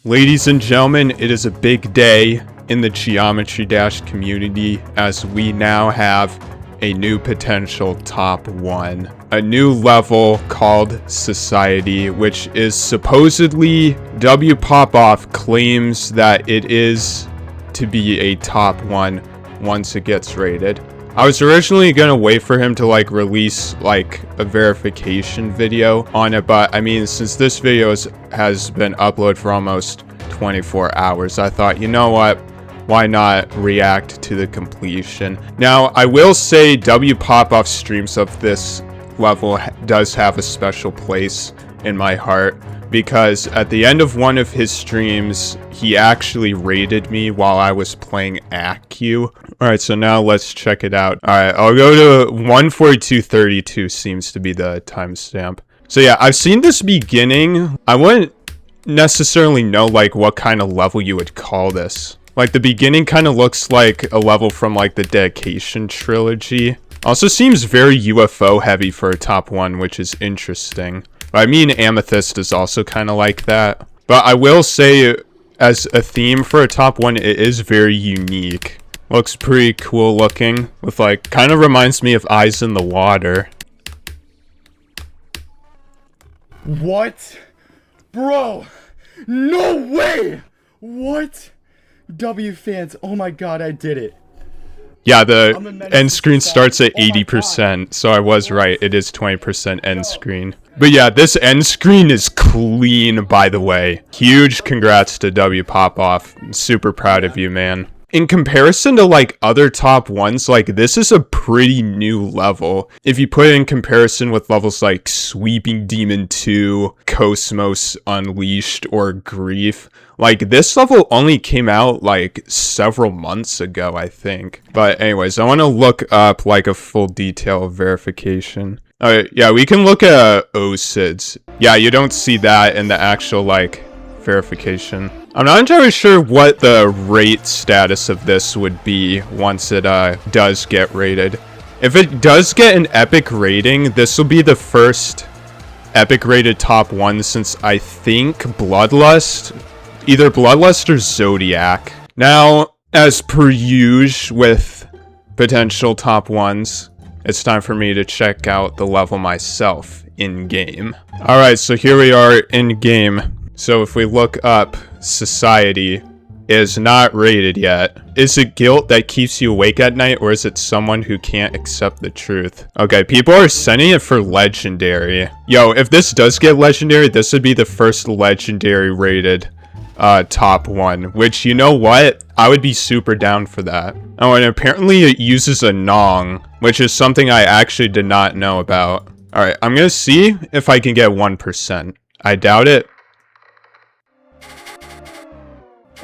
Ladies and gentlemen, it is a big day in the Geometry Dash community as we now have a new potential top 1. A new level called Society, which is supposedly wPopoff claims that it is to be a top 1 once it gets rated. I was originally gonna wait for him to release a verification video on it, but I mean, since this video has been uploaded for almost 24 hours, I thought, you know what, why not react to the completion. Now, I will say wPopoff streams of this level does have a special place in my heart, because at the end of one of his streams, he actually rated me while I was playing ACU. Alright, so now let's check it out. Alright, I'll go to 142.32 seems to be the timestamp. So yeah, I've seen this beginning. I wouldn't necessarily know what kind of level you would call this. The beginning kind of looks like a level from the Dedication trilogy. Also seems very UFO heavy for a top 1, which is interesting. I mean, Amethyst is also kind of like that. But I will say, as a theme for a top 1, it is very unique. Looks pretty cool looking, with kind of reminds me of Eyes in the Water. What? Bro! No way! What? W fans, oh my god, I did it. Yeah, the end screen starts at 80%, so I was right. It is 20% end screen. But yeah, this end screen is clean, by the way. Huge congrats to wPopoff. I'm super proud of you, man. In comparison to other top 1s, this is a pretty new level. If you put it in comparison with levels like Sweeping Demon 2, Cosmos Unleashed, or Grief, this level only came out several months ago, I think. But anyways, I want to look up a full detail of verification. Alright, yeah, we can look at OSIDs. Yeah, you don't see that in the actual verification. I'm not entirely sure what the rate status of this would be once it does get rated. If it does get an epic rating, this will be the first epic rated top 1 since I think Bloodlust, either Bloodlust or Zodiac. Now, as per usual with potential top 1s, it's time for me to check out the level myself in-game. Alright, so here we are in-game. So if we look up Society, is not rated yet. Is it guilt that keeps you awake at night, or is it someone who can't accept the truth? Okay, people are sending it for legendary. Yo, if this does get legendary, this would be the first legendary rated top 1, which, you know what, I would be super down for that. Oh, and apparently it uses a Nong, which is something I actually did not know about. Alright, I'm gonna see if I can get 1%. I doubt it.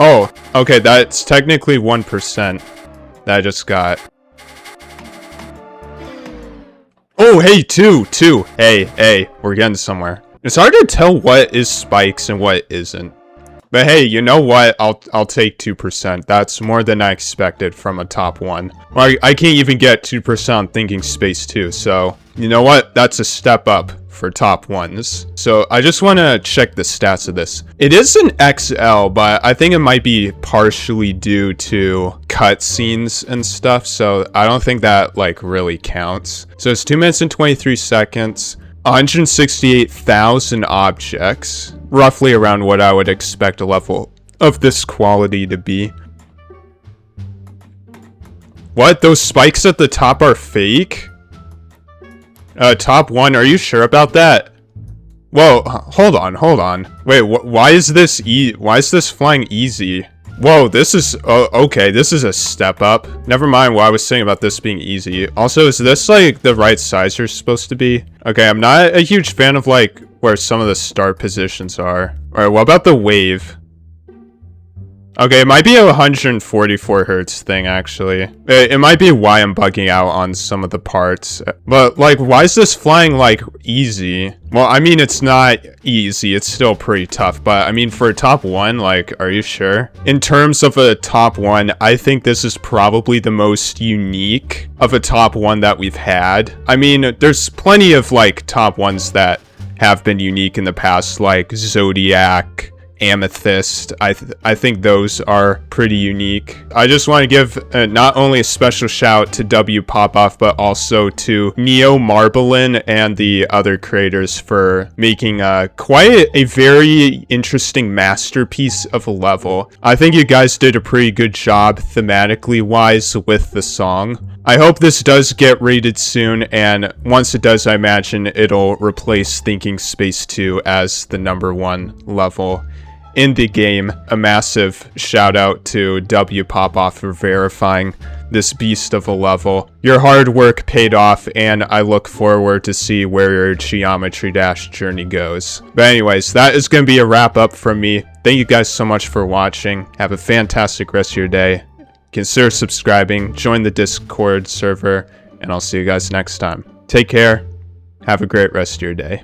Oh, okay, that's technically 1% that I just got. Oh, hey, two. Hey, we're getting somewhere. It's hard to tell what is spikes and what isn't. But hey, you know what? I'll take 2%. That's more than I expected from a top 1. Well, I can't even get 2% on Thinking Space 2, so you know what? That's a step up for top 1s. So I just want to check the stats of this. It is an XL, but I think it might be partially due to cutscenes and stuff, so I don't think that really counts. So it's 2 minutes and 23 seconds, 168,000 objects, roughly around what I would expect a level of this quality to be. What? Those spikes at the top are fake? Top 1, are you sure about that? Whoa, hold on. Wait, why is this flying easy? Whoa, this is, okay, this is a step up. Never mind what I was saying about this being easy. Also, is this the right size you're supposed to be? Okay, I'm not a huge fan of where some of the start positions are. Alright, what about the wave? Okay, it might be a 144 hertz thing, actually. It might be why I'm bugging out on some of the parts. But, why is this flying, easy? Well, I mean, it's not easy. It's still pretty tough. But, I mean, for a top 1, are you sure? In terms of a top 1, I think this is probably the most unique of a top 1 that we've had. I mean, there's plenty of, top 1s that have been unique in the past, like Zodiac, amethyst. I think those are pretty unique. I just want to give not only a special shout to wPopoff, but also to Neomarbilian and the other creators for making quite a very interesting masterpiece of a level. I think you guys did a pretty good job thematically wise with the song. I hope this does get rated soon, and once it does, I imagine it'll replace Thinking Space 2 as the #1 level in the game. A massive shout out to wPopoff for verifying this beast of a level. Your hard work paid off, and I look forward to see where your Geometry Dash journey goes. But anyways, that is going to be a wrap up from me. Thank you guys so much for watching. Have a fantastic rest of your day. Consider subscribing, join the Discord server, and I'll see you guys next time. Take care. Have a great rest of your day.